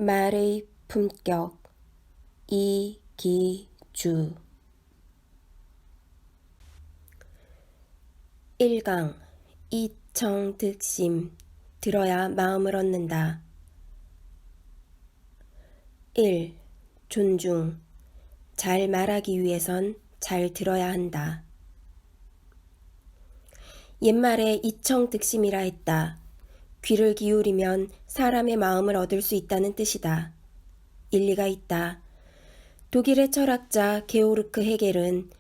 말의 품격 이기주 1강 이청득심 들어야 마음을 얻는다. 1. 존중 잘 말하기 위해선 잘 들어야 한다. 옛말에 이청득심이라 했다. 귀를 기울이면 사람의 마음을 얻을 수 있다는 뜻이다. 일리가 있다. 독일의 철학자 게오르크 헤겔은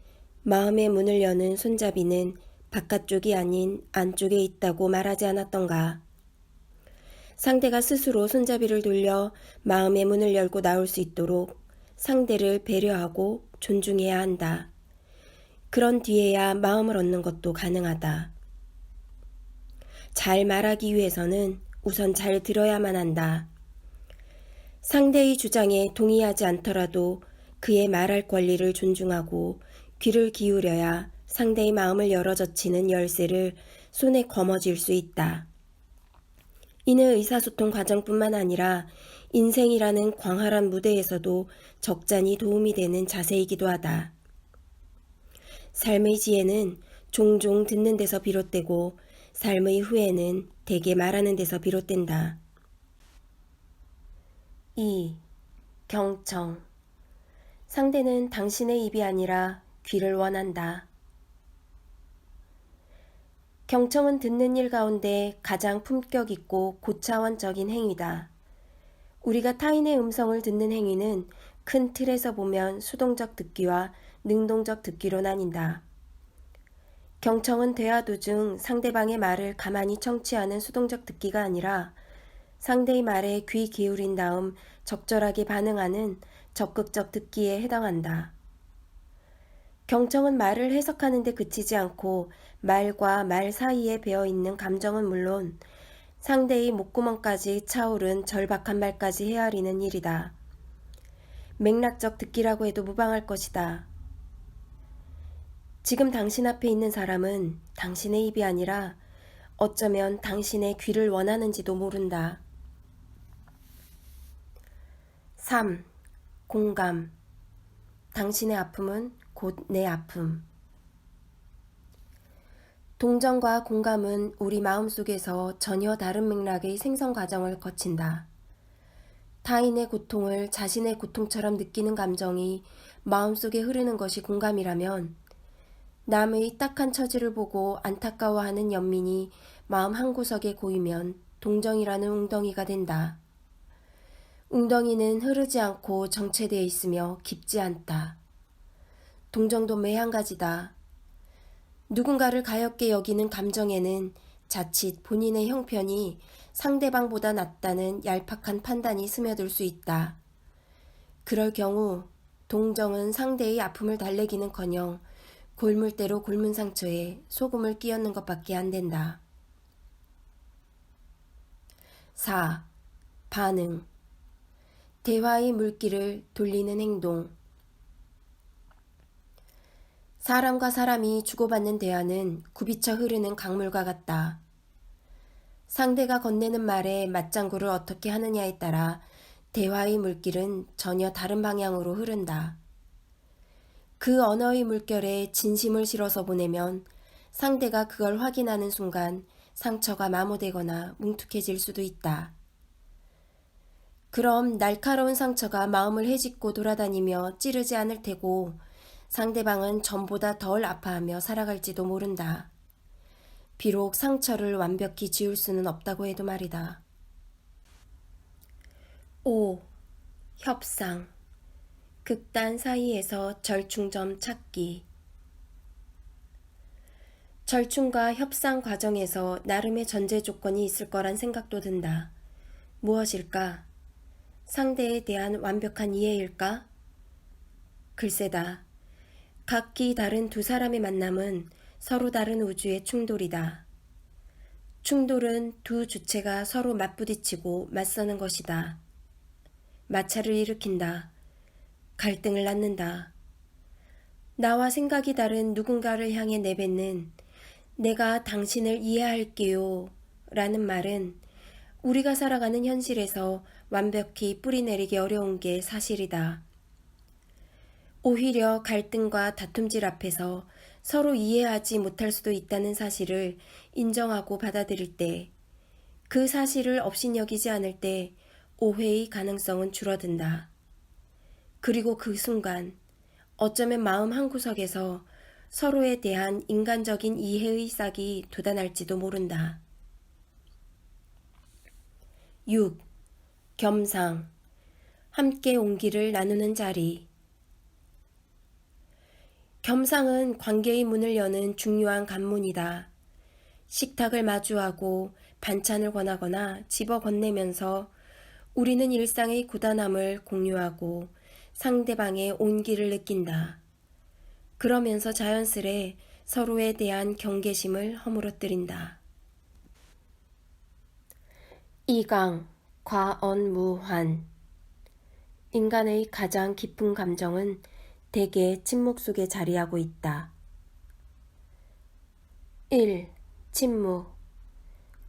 마음의 문을 여는 손잡이는 바깥쪽이 아닌 안쪽에 있다고 말하지 않았던가. 상대가 스스로 손잡이를 돌려 마음의 문을 열고 나올 수 있도록 상대를 배려하고 존중해야 한다. 그런 뒤에야 마음을 얻는 것도 가능하다. 잘 말하기 위해서는 우선 잘 들어야만 한다. 상대의 주장에 동의하지 않더라도 그의 말할 권리를 존중하고 귀를 기울여야 상대의 마음을 열어 젖히는 열쇠를 손에 거머쥘 수 있다. 이는 의사소통 과정뿐만 아니라 인생이라는 광활한 무대에서도 적잖이 도움이 되는 자세이기도 하다. 삶의 지혜는 종종 듣는 데서 비롯되고 삶의 후회는 대개 말하는 데서 비롯된다. 2. 경청 상대는 당신의 입이 아니라 귀를 원한다. 경청은 듣는 일 가운데 가장 품격 있고 고차원적인 행위다. 우리가 타인의 음성을 듣는 행위는 큰 틀에서 보면 수동적 듣기와 능동적 듣기로 나뉜다. 경청은 대화 도중 상대방의 말을 가만히 청취하는 수동적 듣기가 아니라 상대의 말에 귀 기울인 다음 적절하게 반응하는 적극적 듣기에 해당한다. 경청은 말을 해석하는 데 그치지 않고 말과 말 사이에 배어있는 감정은 물론 상대의 목구멍까지 차오른 절박한 말까지 헤아리는 일이다. 맥락적 듣기라고 해도 무방할 것이다. 지금 당신 앞에 있는 사람은 당신의 입이 아니라 어쩌면 당신의 귀를 원하는지도 모른다. 3. 공감 당신의 아픔은 곧 내 아픔. 동정과 공감은 우리 마음속에서 전혀 다른 맥락의 생성 과정을 거친다. 타인의 고통을 자신의 고통처럼 느끼는 감정이 마음속에 흐르는 것이 공감이라면 남의 딱한 처지를 보고 안타까워하는 연민이 마음 한구석에 고이면 동정이라는 웅덩이가 된다. 웅덩이는 흐르지 않고 정체되어 있으며 깊지 않다. 동정도 매한가지다. 누군가를 가엾게 여기는 감정에는 자칫 본인의 형편이 상대방보다 낫다는 얄팍한 판단이 스며들 수 있다. 그럴 경우 동정은 상대의 아픔을 달래기는커녕 골물대로 골문 상처에 소금을 끼얹는 것밖에 안 된다. 4. 반응 대화의 물길을 돌리는 행동 사람과 사람이 주고받는 대화는 굽이쳐 흐르는 강물과 같다. 상대가 건네는 말에 맞장구를 어떻게 하느냐에 따라 대화의 물길은 전혀 다른 방향으로 흐른다. 그 언어의 물결에 진심을 실어서 보내면 상대가 그걸 확인하는 순간 상처가 마모되거나 뭉툭해질 수도 있다. 그럼 날카로운 상처가 마음을 헤집고 돌아다니며 찌르지 않을 테고 상대방은 전보다 덜 아파하며 살아갈지도 모른다. 비록 상처를 완벽히 지울 수는 없다고 해도 말이다. 5. 협상 극단 사이에서 절충점 찾기 절충과 협상 과정에서 나름의 전제 조건이 있을 거란 생각도 든다. 무엇일까? 상대에 대한 완벽한 이해일까? 글쎄다. 각기 다른 두 사람의 만남은 서로 다른 우주의 충돌이다. 충돌은 두 주체가 서로 맞부딪히고 맞서는 것이다. 마찰을 일으킨다. 갈등을 낳는다. 나와 생각이 다른 누군가를 향해 내뱉는 내가 당신을 이해할게요 라는 말은 우리가 살아가는 현실에서 완벽히 뿌리내리기 어려운 게 사실이다. 오히려 갈등과 다툼질 앞에서 서로 이해하지 못할 수도 있다는 사실을 인정하고 받아들일 때, 그 사실을 업신여기지 않을 때 오해의 가능성은 줄어든다. 그리고 그 순간 어쩌면 마음 한구석에서 서로에 대한 인간적인 이해의 싹이 돋아날지도 모른다. 6. 겸상. 함께 온기를 나누는 자리. 겸상은 관계의 문을 여는 중요한 관문이다. 식탁을 마주하고 반찬을 권하거나 집어 건네면서 우리는 일상의 고단함을 공유하고 상대방의 온기를 느낀다. 그러면서 자연스레 서로에 대한 경계심을 허물어뜨린다. 2강 과언무환. 인간의 가장 깊은 감정은 대개 침묵 속에 자리하고 있다. 1. 침묵.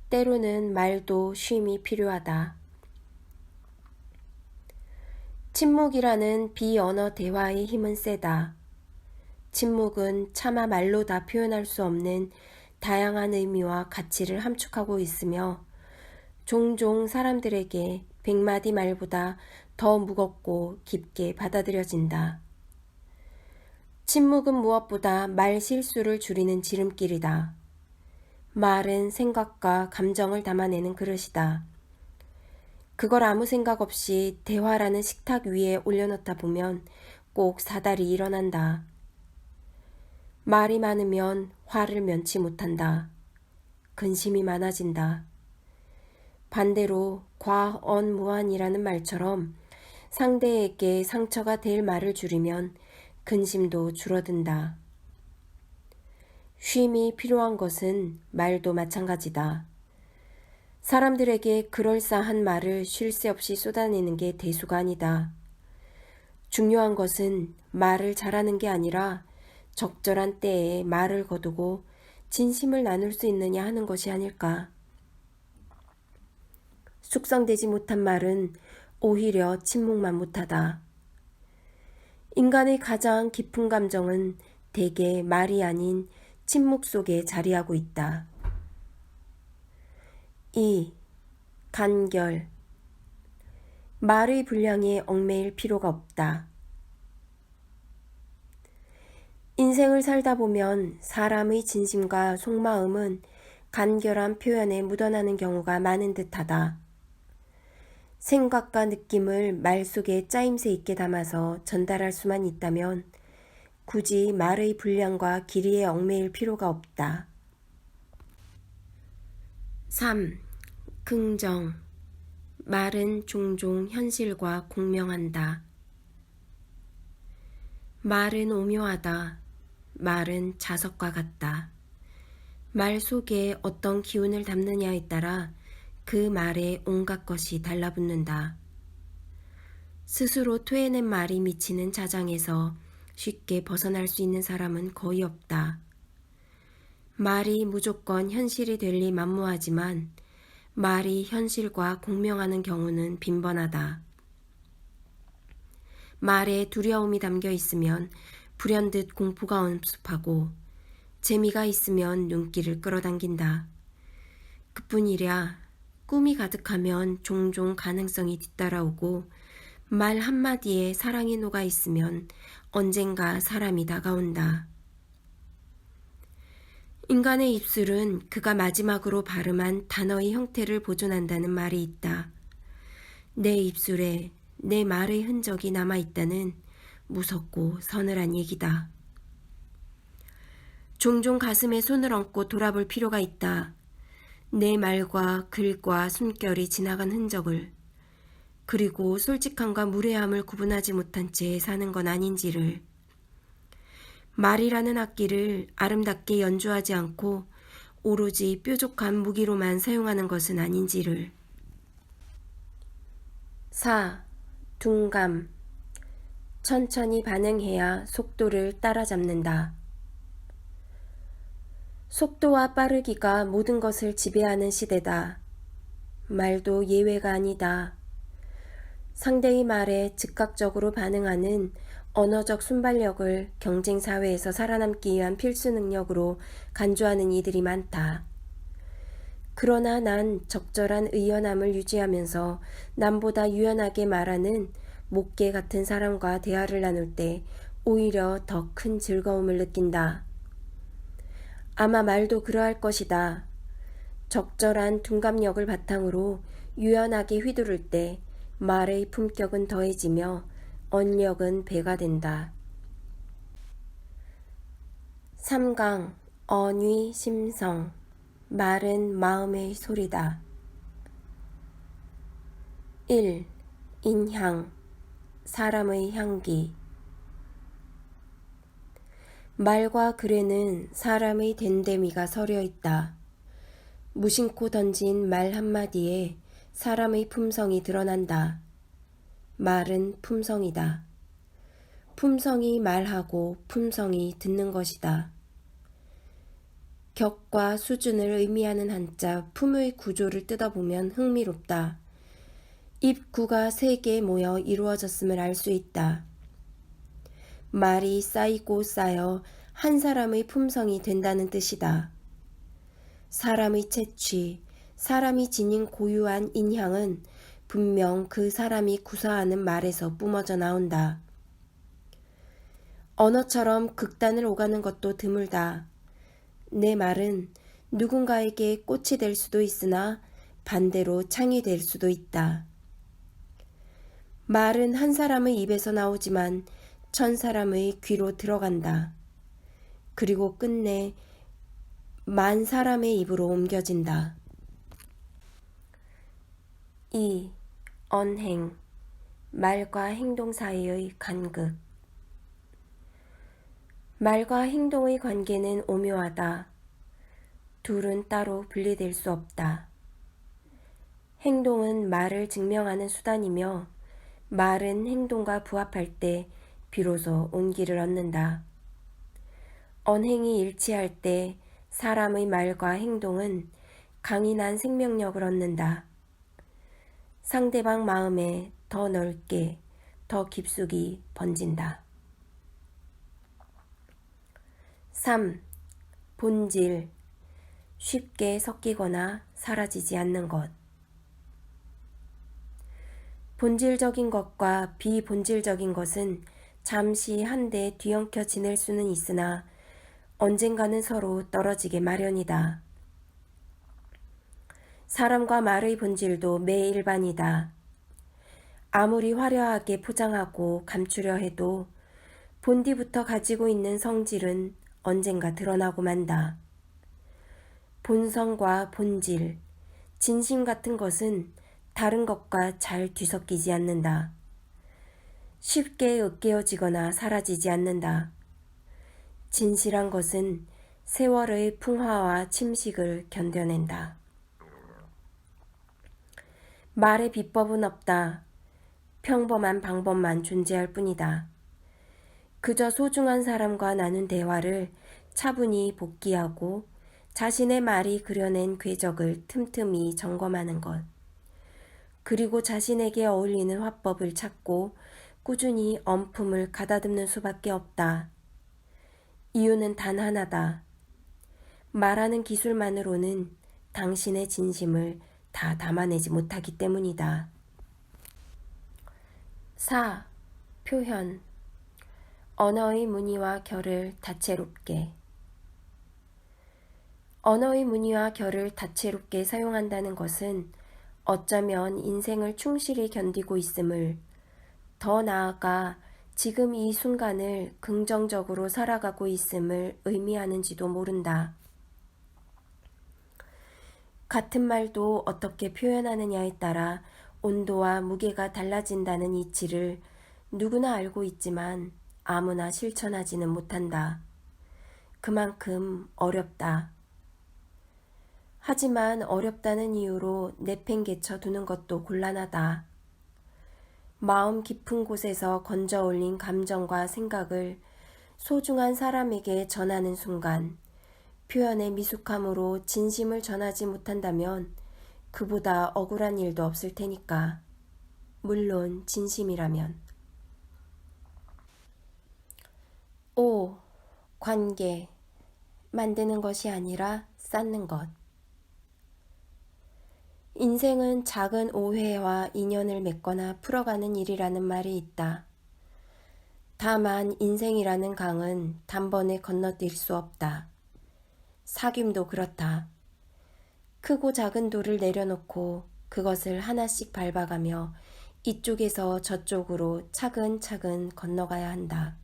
때로는 말도 쉼이 필요하다. 침묵이라는 비언어 대화의 힘은 세다. 침묵은 차마 말로 다 표현할 수 없는 다양한 의미와 가치를 함축하고 있으며 종종 사람들에게 100마디 말보다 더 무겁고 깊게 받아들여진다. 침묵은 무엇보다 말 실수를 줄이는 지름길이다. 말은 생각과 감정을 담아내는 그릇이다. 그걸 아무 생각 없이 대화라는 식탁 위에 올려놓다 보면 꼭 사달이 일어난다. 말이 많으면 화를 면치 못한다. 근심이 많아진다. 반대로 과언무환이라는 말처럼 상대에게 상처가 될 말을 줄이면 근심도 줄어든다. 쉼이 필요한 것은 말도 마찬가지다. 사람들에게 그럴싸한 말을 쉴 새 없이 쏟아내는 게 대수가 아니다. 중요한 것은 말을 잘하는 게 아니라 적절한 때에 말을 거두고 진심을 나눌 수 있느냐 하는 것이 아닐까. 숙성되지 못한 말은 오히려 침묵만 못하다. 인간의 가장 깊은 감정은 대개 말이 아닌 침묵 속에 자리하고 있다. 2. 간결. 말의 분량에 얽매일 필요가 없다. 인생을 살다 보면 사람의 진심과 속마음은 간결한 표현에 묻어나는 경우가 많은 듯하다. 생각과 느낌을 말 속에 짜임새 있게 담아서 전달할 수만 있다면 굳이 말의 분량과 길이에 얽매일 필요가 없다. 3. 긍정. 말은 종종 현실과 공명한다. 말은 오묘하다. 말은 자석과 같다. 말 속에 어떤 기운을 담느냐에 따라 그 말에 온갖 것이 달라붙는다. 스스로 토해낸 말이 미치는 자장에서 쉽게 벗어날 수 있는 사람은 거의 없다. 말이 무조건 현실이 될 리 만무하지만 말이 현실과 공명하는 경우는 빈번하다. 말에 두려움이 담겨 있으면 불현듯 공포가 엄습하고 재미가 있으면 눈길을 끌어당긴다. 그뿐이랴 꿈이 가득하면 종종 가능성이 뒤따라오고 말 한마디에 사랑이 녹아 있으면 언젠가 사람이 다가온다. 인간의 입술은 그가 마지막으로 발음한 단어의 형태를 보존한다는 말이 있다. 내 입술에 내 말의 흔적이 남아있다는 무섭고 서늘한 얘기다. 종종 가슴에 손을 얹고 돌아볼 필요가 있다. 내 말과 글과 숨결이 지나간 흔적을, 그리고 솔직함과 무례함을 구분하지 못한 채 사는 건 아닌지를, 말이라는 악기를 아름답게 연주하지 않고 오로지 뾰족한 무기로만 사용하는 것은 아닌지를. 4. 둔감. 천천히 반응해야 속도를 따라잡는다. 속도와 빠르기가 모든 것을 지배하는 시대다. 말도 예외가 아니다. 상대의 말에 즉각적으로 반응하는 언어적 순발력을 경쟁사회에서 살아남기 위한 필수 능력으로 간주하는 이들이 많다. 그러나 난 적절한 의연함을 유지하면서 남보다 유연하게 말하는 목개 같은 사람과 대화를 나눌 때 오히려 더 큰 즐거움을 느낀다. 아마 말도 그러할 것이다. 적절한 둔감력을 바탕으로 유연하게 휘두를 때 말의 품격은 더해지며 언력은 배가 된다. 3강 언위 심성 말은 마음의 소리다. 1. 인향 사람의 향기 말과 글에는 사람의 됨됨이가 서려 있다. 무심코 던진 말 한마디에 사람의 품성이 드러난다. 말은 품성이다. 품성이 말하고 품성이 듣는 것이다. 격과 수준을 의미하는 한자 품의 구조를 뜯어보면 흥미롭다. 입구가 3개 모여 이루어졌음을 알 수 있다. 말이 쌓이고 쌓여 한 사람의 품성이 된다는 뜻이다. 사람의 채취, 사람이 지닌 고유한 인향은 분명 그 사람이 구사하는 말에서 뿜어져 나온다. 언어처럼 극단을 오가는 것도 드물다. 내 말은 누군가에게 꽃이 될 수도 있으나 반대로 창이 될 수도 있다. 말은 한 사람의 입에서 나오지만 1000사람의 귀로 들어간다. 그리고 끝내 10,000사람의 입으로 옮겨진다. 2. 언행 말과 행동 사이의 간극 말과 행동의 관계는 오묘하다. 둘은 따로 분리될 수 없다. 행동은 말을 증명하는 수단이며 말은 행동과 부합할 때 비로소 온기를 얻는다. 언행이 일치할 때 사람의 말과 행동은 강인한 생명력을 얻는다. 상대방 마음에 더 넓게, 더 깊숙이 번진다. 3. 본질 쉽게 섞이거나 사라지지 않는 것 본질적인 것과 비본질적인 것은 잠시 한데 뒤엉켜 지낼 수는 있으나 언젠가는 서로 떨어지게 마련이다. 사람과 말의 본질도 매일반이다. 아무리 화려하게 포장하고 감추려 해도 본디부터 가지고 있는 성질은 언젠가 드러나고 만다. 본성과 본질, 진심 같은 것은 다른 것과 잘 뒤섞이지 않는다. 쉽게 으깨어지거나 사라지지 않는다. 진실한 것은 세월의 풍화와 침식을 견뎌낸다. 말의 비법은 없다. 평범한 방법만 존재할 뿐이다. 그저 소중한 사람과 나눈 대화를 차분히 복기하고 자신의 말이 그려낸 궤적을 틈틈이 점검하는 것. 그리고 자신에게 어울리는 화법을 찾고 꾸준히 엄품을 가다듬는 수밖에 없다. 이유는 단 하나다. 말하는 기술만으로는 당신의 진심을 다 담아내지 못하기 때문이다. 4. 표현 언어의 무늬와 결을 다채롭게 언어의 무늬와 결을 다채롭게 사용한다는 것은 어쩌면 인생을 충실히 견디고 있음을, 더 나아가 지금 이 순간을 긍정적으로 살아가고 있음을 의미하는지도 모른다. 같은 말도 어떻게 표현하느냐에 따라 온도와 무게가 달라진다는 이치를 누구나 알고 있지만 아무나 실천하지는 못한다. 그만큼 어렵다. 하지만 어렵다는 이유로 내팽개쳐 두는 것도 곤란하다. 마음 깊은 곳에서 건져 올린 감정과 생각을 소중한 사람에게 전하는 순간 표현의 미숙함으로 진심을 전하지 못한다면 그보다 억울한 일도 없을 테니까. 물론 진심이라면. 5. 관계. 만드는 것이 아니라 쌓는 것. 인생은 작은 오해와 인연을 맺거나 풀어가는 일이라는 말이 있다. 다만 인생이라는 강은 단번에 건너뛸 수 없다. 사귐도 그렇다. 크고 작은 돌을 내려놓고 그것을 하나씩 밟아가며 이쪽에서 저쪽으로 차근차근 건너가야 한다.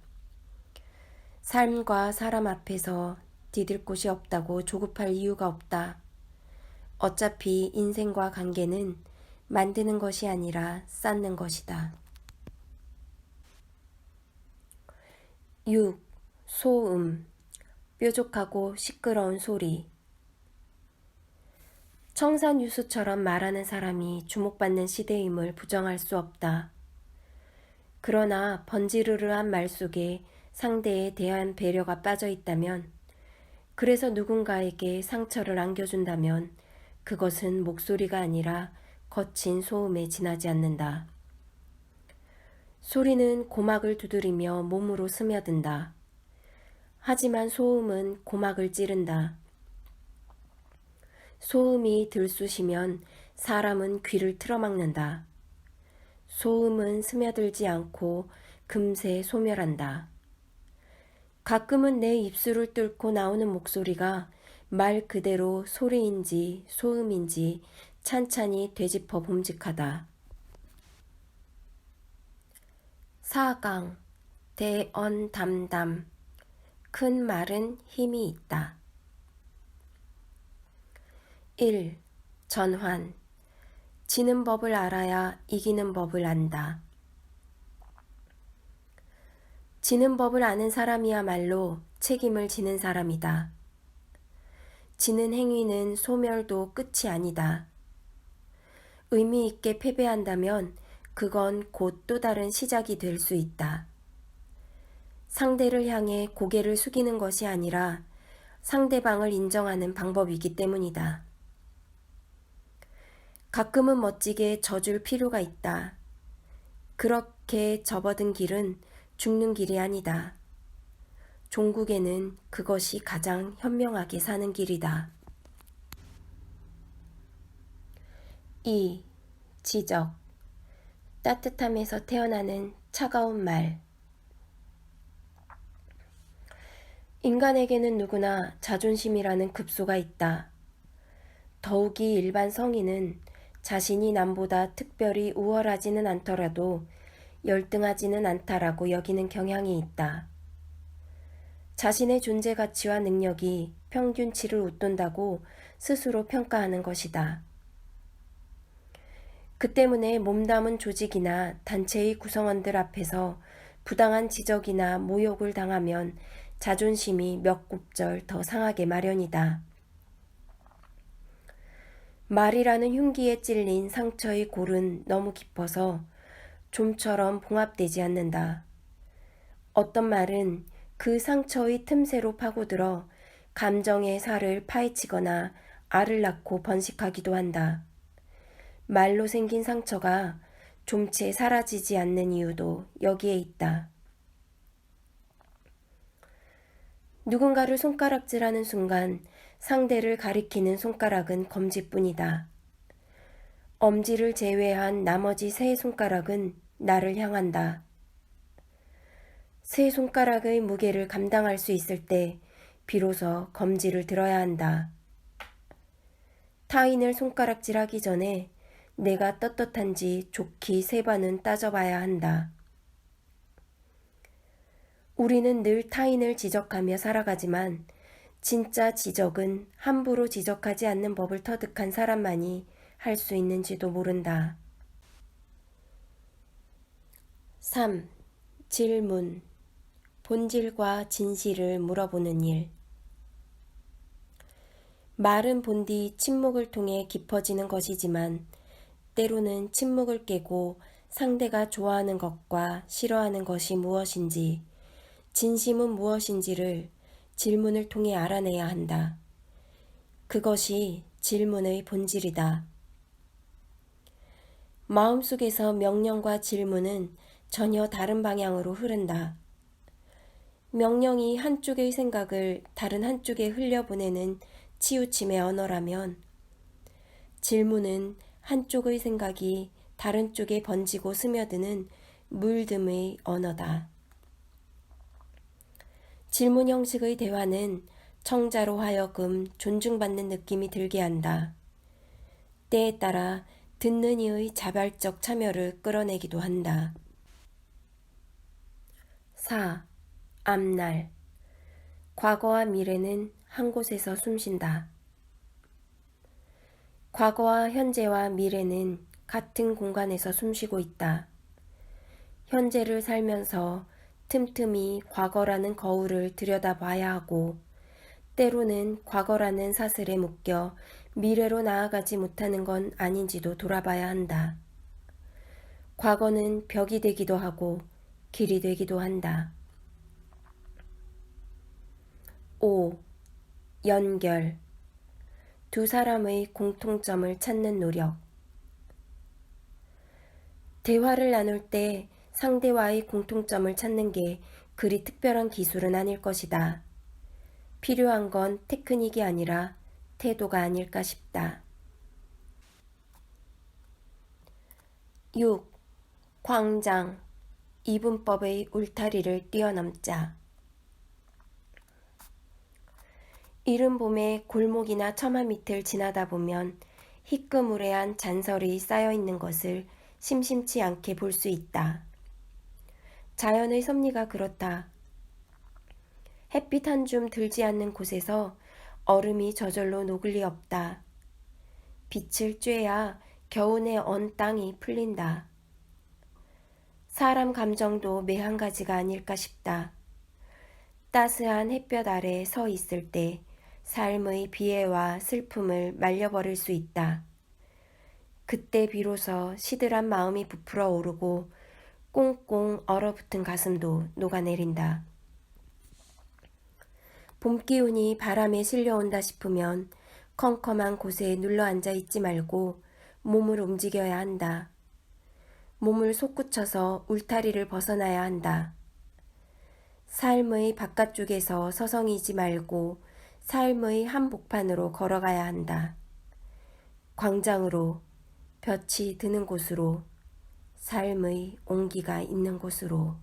삶과 사람 앞에서 디딜 곳이 없다고 조급할 이유가 없다. 어차피 인생과 관계는 만드는 것이 아니라 쌓는 것이다. 6. 소음. 뾰족하고 시끄러운 소리. 청산유수처럼 말하는 사람이 주목받는 시대임을 부정할 수 없다. 그러나 번지르르한 말 속에 상대에 대한 배려가 빠져 있다면, 그래서 누군가에게 상처를 안겨준다면 그것은 목소리가 아니라 거친 소음에 지나지 않는다. 소리는 고막을 두드리며 몸으로 스며든다. 하지만 소음은 고막을 찌른다. 소음이 들쑤시면 사람은 귀를 틀어막는다. 소음은 스며들지 않고 금세 소멸한다. 가끔은 내 입술을 뚫고 나오는 목소리가 말 그대로 소리인지 소음인지 찬찬히 되짚어 봄직하다. 4강. 대언담담. 큰 말은 힘이 있다. 1. 전환. 지는 법을 알아야 이기는 법을 안다. 지는 법을 아는 사람이야말로 책임을 지는 사람이다. 지는 행위는 소멸도 끝이 아니다. 의미 있게 패배한다면 그건 곧 또 다른 시작이 될 수 있다. 상대를 향해 고개를 숙이는 것이 아니라 상대방을 인정하는 방법이기 때문이다. 가끔은 멋지게 져줄 필요가 있다. 그렇게 접어든 길은 죽는 길이 아니다. 종국에는 그것이 가장 현명하게 사는 길이다. 2. 지적. 따뜻함에서 태어나는 차가운 말. 인간에게는 누구나 자존심이라는 급소가 있다. 더욱이 일반 성인은 자신이 남보다 특별히 우월하지는 않더라도 열등하지는 않다라고 여기는 경향이 있다. 자신의 존재 가치와 능력이 평균치를 웃돈다고 스스로 평가하는 것이다. 그 때문에 몸담은 조직이나 단체의 구성원들 앞에서 부당한 지적이나 모욕을 당하면 자존심이 몇 곱절 더 상하게 마련이다. 말이라는 흉기에 찔린 상처의 골은 너무 깊어서 좀처럼 봉합되지 않는다. 어떤 말은 그 상처의 틈새로 파고들어 감정의 살을 파헤치거나 알을 낳고 번식하기도 한다. 말로 생긴 상처가 좀채 사라지지 않는 이유도 여기에 있다. 누군가를 손가락질하는 순간 상대를 가리키는 손가락은 검지뿐이다. 엄지를 제외한 나머지 세 손가락은 나를 향한다. 세 손가락의 무게를 감당할 수 있을 때 비로소 검지를 들어야 한다. 타인을 손가락질하기 전에 내가 떳떳한지 좋게 세 번은 따져봐야 한다. 우리는 늘 타인을 지적하며 살아가지만 진짜 지적은 함부로 지적하지 않는 법을 터득한 사람만이 할 수 있는지도 모른다. 3. 질문. 본질과 진실을 물어보는 일. 말은 본디 침묵을 통해 깊어지는 것이지만 때로는 침묵을 깨고 상대가 좋아하는 것과 싫어하는 것이 무엇인지, 진심은 무엇인지를 질문을 통해 알아내야 한다. 그것이 질문의 본질이다. 마음속에서 명령과 질문은 전혀 다른 방향으로 흐른다. 명령이 한쪽의 생각을 다른 한쪽에 흘려보내는 치우침의 언어라면, 질문은 한쪽의 생각이 다른 쪽에 번지고 스며드는 물듦의 언어다. 질문 형식의 대화는 청자로 하여금 존중받는 느낌이 들게 한다. 때에 따라 듣는 이의 자발적 참여를 끌어내기도 한다. 4. 앞날. 과거와 미래는 한 곳에서 숨쉰다. 과거와 현재와 미래는 같은 공간에서 숨쉬고 있다. 현재를 살면서 틈틈이 과거라는 거울을 들여다봐야 하고, 때로는 과거라는 사슬에 묶여 미래로 나아가지 못하는 건 아닌지도 돌아봐야 한다. 과거는 벽이 되기도 하고 길이 되기도 한다. 5. 연결. 두 사람의 공통점을 찾는 노력. 대화를 나눌 때 상대와의 공통점을 찾는 게 그리 특별한 기술은 아닐 것이다. 필요한 건 테크닉이 아니라 태도가 아닐까 싶다. 6. 광장. 이분법의 울타리를 뛰어넘자. 이른 봄에 골목이나 처마 밑을 지나다 보면 희끄무레한 잔설이 쌓여있는 것을 심심치 않게 볼 수 있다. 자연의 섭리가 그렇다. 햇빛 한 줌 들지 않는 곳에서 얼음이 저절로 녹을 리 없다. 빛을 쬐야 겨우내 언 땅이 풀린다. 사람 감정도 매한 가지가 아닐까 싶다. 따스한 햇볕 아래 서 있을 때 삶의 비애와 슬픔을 말려버릴 수 있다. 그때 비로소 시들한 마음이 부풀어 오르고 꽁꽁 얼어붙은 가슴도 녹아내린다. 봄 기운이 바람에 실려온다 싶으면 컴컴한 곳에 눌러앉아 있지 말고 몸을 움직여야 한다. 몸을 솟구쳐서 울타리를 벗어나야 한다. 삶의 바깥쪽에서 서성이지 말고 삶의 한복판으로 걸어가야 한다. 광장으로, 볕이 드는 곳으로, 삶의 온기가 있는 곳으로.